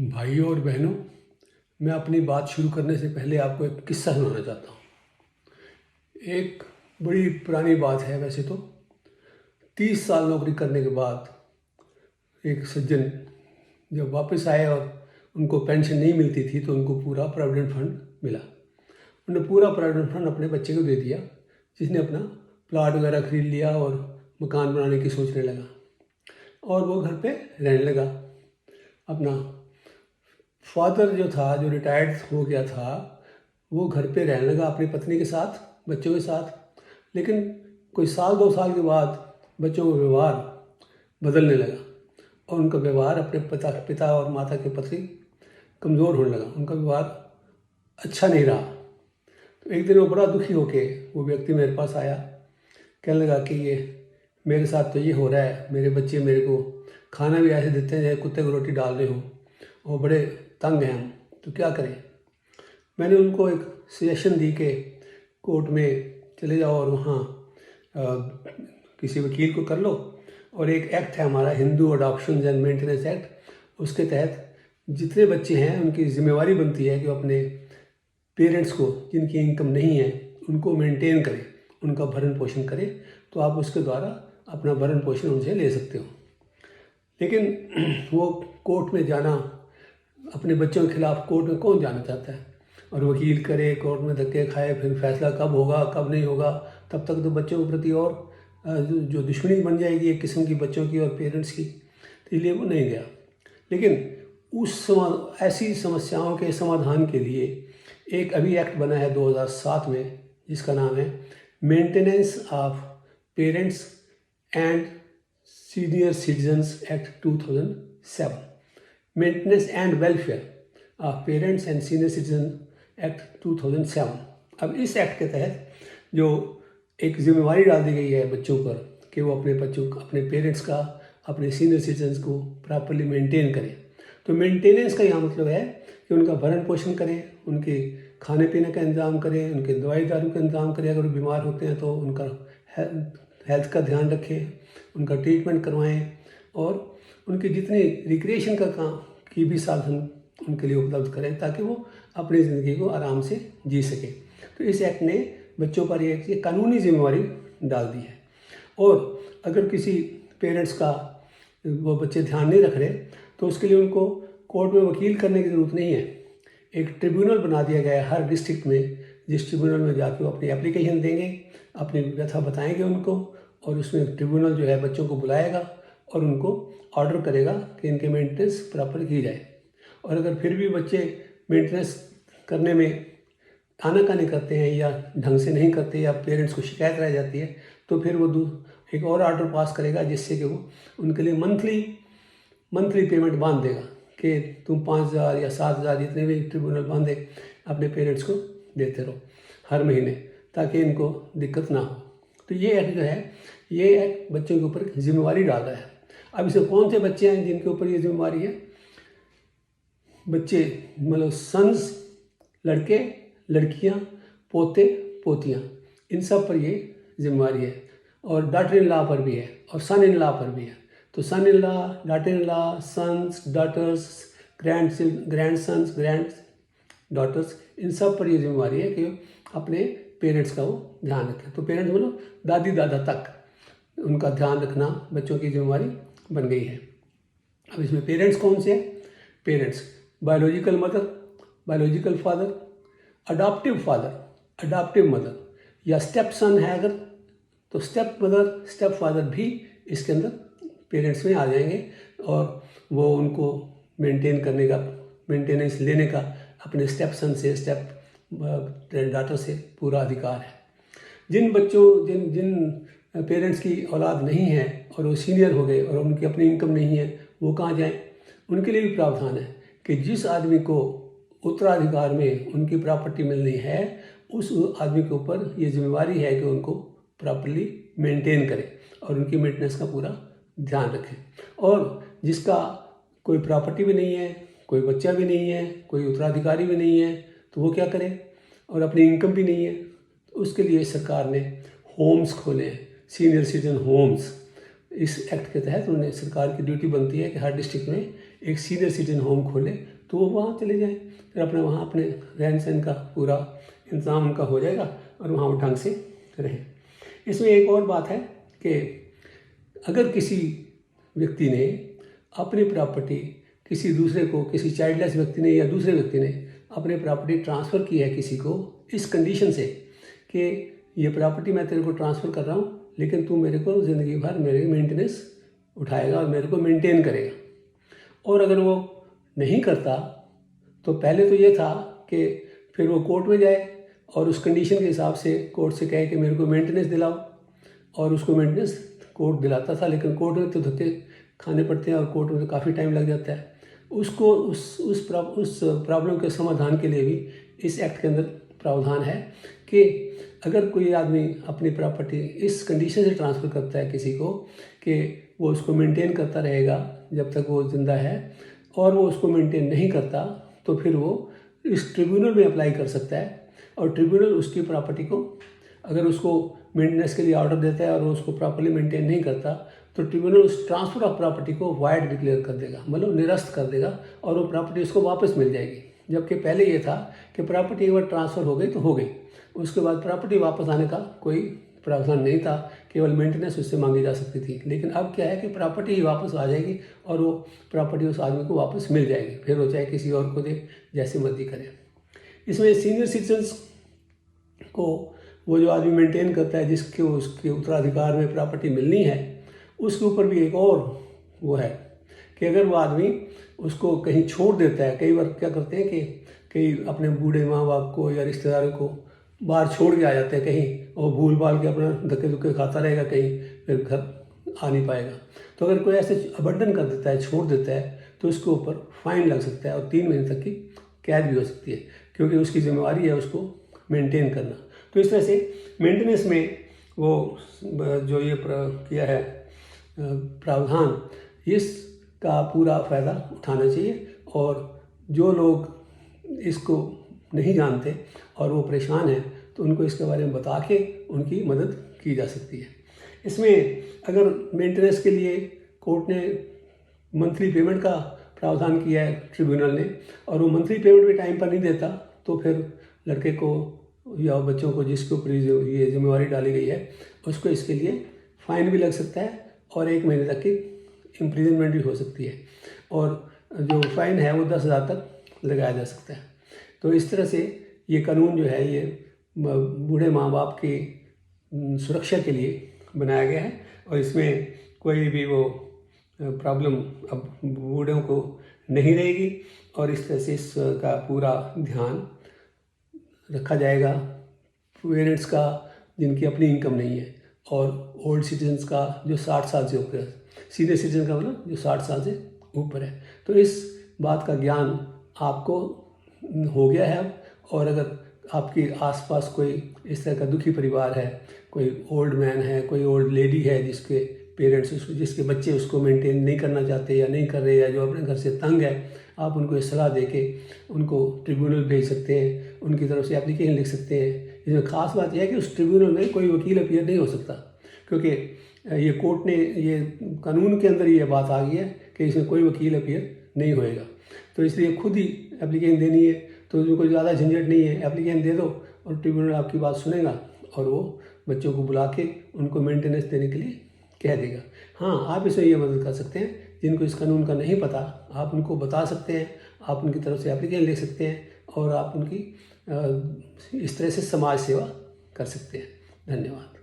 भाइयों और बहनों, मैं अपनी बात शुरू करने से पहले आपको एक किस्सा सुनाना चाहता हूँ। एक बड़ी पुरानी बात है वैसे तो। 30 साल नौकरी करने के बाद एक सज्जन जब वापस आए और उनको पेंशन नहीं मिलती थी तो उनको पूरा प्रोविडेंट फंड मिला। उन्होंने पूरा प्रोविडेंट फंड अपने बच्चे को दे दिया, जिसने अपना प्लाट वगैरह खरीद लिया और मकान बनाने की सोचने लगा और वो घर पे रहने लगा। अपना फादर जो था, जो रिटायर्ड हो गया था, वो घर पे रहने लगा अपनी पत्नी के साथ, बच्चों के साथ। लेकिन कोई साल 2 साल के बाद बच्चों का व्यवहार बदलने लगा और उनका व्यवहार अपने पिता और माता के प्रति कमज़ोर होने लगा। उनका व्यवहार अच्छा नहीं रहा। तो एक दिन वो बड़ा दुखी होके वो व्यक्ति मेरे पास आया, कहने लगा कि ये मेरे साथ तो ये हो रहा है, मेरे बच्चे मेरे को खाना भी ऐसे देते हैं जैसे कुत्ते को रोटी डाल रहे हो और बड़े तंग हैं हम, तो क्या करें। मैंने उनको एक सजेशन दी कि कोर्ट में चले जाओ और वहाँ किसी वकील को कर लो, और एक एक्ट है हमारा, Hindu adoption and maintenance act, उसके तहत जितने बच्चे हैं उनकी जिम्मेवारी बनती है कि वो अपने पेरेंट्स को, जिनकी इनकम नहीं है, उनको मेंटेन करें, उनका भरण पोषण करें। तो आप उसके द्वारा अपना भरण पोषण उनसे ले सकते हो। लेकिन वो कोर्ट में जाना, अपने बच्चों के खिलाफ कोर्ट में कौन जाना चाहता है, और वकील करे, कोर्ट में धक्के खाए, फिर फैसला कब होगा कब नहीं होगा, तब तक तो बच्चों के प्रति और जो दुश्मनी बन जाएगी एक किस्म की बच्चों की और पेरेंट्स की। तो इसलिए वो नहीं गया। लेकिन ऐसी समस्याओं के समाधान के लिए एक अभी एक्ट बना है 2007 में, जिसका नाम है maintenance of parents and senior citizens act 2007, maintenance and welfare of parents and senior citizen act 2007। अब इस एक्ट के तहत जो एक जिम्मेवारी डाल दी गई है बच्चों पर कि वो अपने बच्चों, अपने पेरेंट्स का, अपने सीनियर सिटीजन्स को प्रॉपरली मेंटेन करें। तो मेंटेनेंस का यहाँ मतलब है कि उनका भरण पोषण करें, उनके खाने पीने का इंतज़ाम करें, उनके दवाई दारू का इंतज़ाम करें, अगर वो बीमार होते हैं तो उनका हेल्थ का ध्यान रखें, उनका ट्रीटमेंट करवाएं, और उनके जितने रिक्रिएशन का काम की भी साधन उनके लिए उपलब्ध करें ताकि वो अपनी ज़िंदगी को आराम से जी सकें। तो इस एक्ट ने बच्चों पर एक कानूनी जिम्मेवारी डाल दी है। और अगर किसी पेरेंट्स का वो बच्चे ध्यान नहीं रख रहे तो उसके लिए उनको कोर्ट में वकील करने की ज़रूरत नहीं है। एक ट्रिब्यूनल बना दिया गया है हर डिस्ट्रिक्ट में, जिस ट्रिब्यूनल में जाकर वो अपनी एप्लीकेशन देंगे, अपनी व्यथा बताएंगे उनको, और उसमें ट्रिब्यूनल जो है बच्चों को बुलाएगा और उनको ऑर्डर करेगा कि इनके मेंटेनेंस प्रॉपर की जाए। और अगर फिर भी बच्चे मेंटेनेंस करने में आनाकानी करते हैं या ढंग से नहीं करते या पेरेंट्स को शिकायत रह जाती है, तो फिर वो एक और ऑर्डर पास करेगा जिससे कि वो उनके लिए मंथली पेमेंट बांध देगा कि तुम 5,000 या 7,000 जितने भी ट्रिब्यूनल बांधे अपने पेरेंट्स को देते रहो हर महीने, ताकि इनको दिक्कत ना हो। तो ये एक्ट जो है, ये एक्ट बच्चों के ऊपर जिम्मेवारी डाल रहा है। अब इसमें कौन से बच्चे हैं जिनके ऊपर ये जिम्मेवारी है? बच्चे मतलब सन्स, लड़के लड़कियां, पोते पोतियां, इन सब पर ये जिम्मेवारी है। और डॉटर इन लॉ पर भी है और सन इन लॉ पर भी है। तो son in law, daughter in law, sons, daughters, grandsons, granddaughters, इन सब पर ये जिम्मेवारी है कि अपने पेरेंट्स का वो ध्यान रखें। तो पेरेंट्स मतलब दादी दादा तक उनका ध्यान रखना बच्चों की जिम्मेवारी बन गई है। अब इसमें पेरेंट्स कौन से हैं? Parents biological mother, biological father, adoptive father, adoptive mother, या स्टेप सन है अगर तो स्टेप मदर, स्टेप फादर भी इसके अंदर पेरेंट्स में आ जाएंगे, और वो उनको मेंटेनेंस लेने का अपने स्टेप सन से, स्टेप डॉटर से पूरा अधिकार है। जिन पेरेंट्स की औलाद नहीं है और वो सीनियर हो गए और उनकी अपनी इनकम नहीं है, वो कहाँ जाएं? उनके लिए भी प्रावधान है कि जिस आदमी को उत्तराधिकार में उनकी प्रॉपर्टी मिलनी है, उस आदमी के ऊपर ये जिम्मेवारी है कि उनको प्रॉपर्ली मेंटेन करें और उनकी मेंटेनेंस का पूरा ध्यान रखें। और जिसका कोई प्रॉपर्टी भी नहीं है, कोई बच्चा भी नहीं है, कोई उत्तराधिकारी भी नहीं है, तो वो क्या करे? और अपनी इनकम भी नहीं है, तो उसके लिए सरकार ने होम्स खोले हैं, सीनियर सिटीजन होम्स। इस एक्ट के तहत उन्हें सरकार की ड्यूटी बनती है कि हर डिस्ट्रिक्ट में एक सीनियर सिटीजन होम खोले, तो वो वहाँ चले जाएं, फिर अपने वहाँ अपने रहन सहन का पूरा इंतज़ाम उनका हो जाएगा और वहाँ वो ढंग से रहें। इसमें एक और बात है कि अगर किसी व्यक्ति ने अपनी प्रॉपर्टी किसी दूसरे को, किसी चाइल्डलेस व्यक्ति ने या दूसरे व्यक्ति ने अपनी प्रॉपर्टी ट्रांसफ़र की है किसी को इस कंडीशन से कि ये प्रॉपर्टी मैं तेरे को ट्रांसफ़र कर रहा हूँ, लेकिन तू मेरे को ज़िंदगी भर मेरे मेंटेनेंस उठाएगा और मेरे को मेंटेन करेगा, और अगर वो नहीं करता तो पहले तो ये था कि फिर वो कोर्ट में जाए और उस कंडीशन के हिसाब से कोर्ट से कहे कि मेरे को मेंटेनेंस दिलाओ, और उसको मेंटेनेंस कोर्ट दिलाता था, लेकिन कोर्ट में तो धक्के खाने पड़ते हैं और कोर्ट में तो काफ़ी टाइम लग जाता है। उसको उस प्रॉब्लम के समाधान के लिए भी इस एक्ट के अंदर प्रावधान है कि अगर कोई आदमी अपनी प्रॉपर्टी इस कंडीशन से ट्रांसफ़र करता है किसी को कि वो उसको मेंटेन करता रहेगा जब तक वो ज़िंदा है, और वो उसको मेंटेन नहीं करता, तो फिर वो इस ट्रिब्यूनल में अप्लाई कर सकता है, और ट्रिब्यूनल उसकी प्रॉपर्टी को अगर उसको मेंटेनेंस के लिए ऑर्डर देता है और वो उसको प्रॉपर्ली मेंटेन नहीं करता, तो ट्रिब्यूनल उस ट्रांसफ़र ऑफ प्रॉपर्टी को वाइड डिक्लेयर कर देगा, मतलब निरस्त कर देगा, और वो प्रॉपर्टी उसको वापस मिल जाएगी। जबकि पहले ये था कि प्रॉपर्टी एक बार ट्रांसफ़र हो गई तो हो गई, उसके बाद प्रॉपर्टी वापस आने का कोई प्रावधान नहीं था, केवल मेंटेनेंस उससे मांगी जा सकती थी। लेकिन अब क्या है कि प्रॉपर्टी ही वापस आ जाएगी और वो प्रॉपर्टी उस आदमी को वापस मिल जाएगी, फिर वो चाहे किसी और को दे, जैसे मर्जी करे। इसमें सीनियर सिटीजन्स को वो जो आदमी मेंटेन करता है, जिसके उसके उत्तराधिकार में प्रॉपर्टी मिलनी है, उसके ऊपर भी एक और वो है कि अगर वो आदमी उसको कहीं छोड़ देता है, कई बार क्या करते हैं कि कई अपने बूढ़े माँ बाप को या रिश्तेदारों को बाहर छोड़ के आ जाते हैं कहीं, और भूल भाल के अपना धक्के धुक्के खाता रहेगा कहीं, फिर घर आ नहीं पाएगा। तो अगर कोई ऐसे अबंडन कर देता है, छोड़ देता है, तो उसके ऊपर फाइन लग सकता है और 3 महीने तक की कैद भी हो सकती है, क्योंकि उसकी जिम्मेवारी है उसको मेंटेन करना। तो इस तरह से मेंटेनेंस में वो जो ये किया है प्रावधान, इसका पूरा फ़ायदा उठाना चाहिए, और जो लोग इसको नहीं जानते और वो परेशान हैं, तो उनको इसके बारे में बता के उनकी मदद की जा सकती है। इसमें अगर मेंटेनेंस के लिए कोर्ट ने मंथली पेमेंट का प्रावधान किया है ट्रिब्यूनल ने, और वो मंथली पेमेंट भी टाइम पर नहीं देता, तो फिर लड़के को या बच्चों को जिसके ऊपर ये जिम्मेवारी डाली गई है, उसको इसके लिए फ़ाइन भी लग सकता है और 1 महीने तक की इम्प्रिजनमेंट भी हो सकती है, और जो फ़ाइन है वो 10,000 तक लगाया जा सकता है। तो इस तरह से ये कानून जो है ये बूढ़े माँ बाप की सुरक्षा के लिए बनाया गया है, और इसमें कोई भी वो प्रॉब्लम अब बूढ़ों को नहीं रहेगी, और इस तरह से इसका पूरा ध्यान रखा जाएगा। पेरेंट्स का जिनकी अपनी इनकम नहीं है, और ओल्ड सिटीजन्स का जो 60 साल से ऊपर है, सीनियर सिटीजन का मतलब जो 60 साल से ऊपर है। तो इस बात का ज्ञान आपको हो गया है अब, और अगर आपके आसपास कोई इस तरह का दुखी परिवार है, कोई ओल्ड मैन है, कोई ओल्ड लेडी है जिसके पेरेंट्स जिसके बच्चे उसको मेंटेन नहीं करना चाहते या नहीं कर रहे, या जो अपने घर से तंग है, आप उनको ये सलाह दे के उनको ट्रिब्यूनल भेज सकते हैं, उनकी तरफ से एप्लीकेशन लिख सकते हैं। इसमें ख़ास बात यह है कि उस ट्रिब्यूनल में कोई वकील अपीयर नहीं हो सकता, क्योंकि ये कोर्ट ने ये कानून के अंदर ये बात आ गई है कि इसमें कोई वकील अपीयर नहीं होएगा। तो इसलिए खुद ही एप्लीकेशन देनी है, तो जो कोई ज़्यादा झंझट नहीं है, एप्लीकेशन दे दो और ट्रिब्यूनल आपकी बात सुनेगा, और वो बच्चों को बुला के उनको मेंटेनेंस देने के लिए कह देगा। हाँ, आप इसमें ये मदद कर सकते हैं, जिनको इस कानून का नहीं पता आप उनको बता सकते हैं, आप उनकी तरफ से एप्लीकेशन ले सकते हैं, और आप उनकी इस तरह से समाज सेवा कर सकते हैं। धन्यवाद।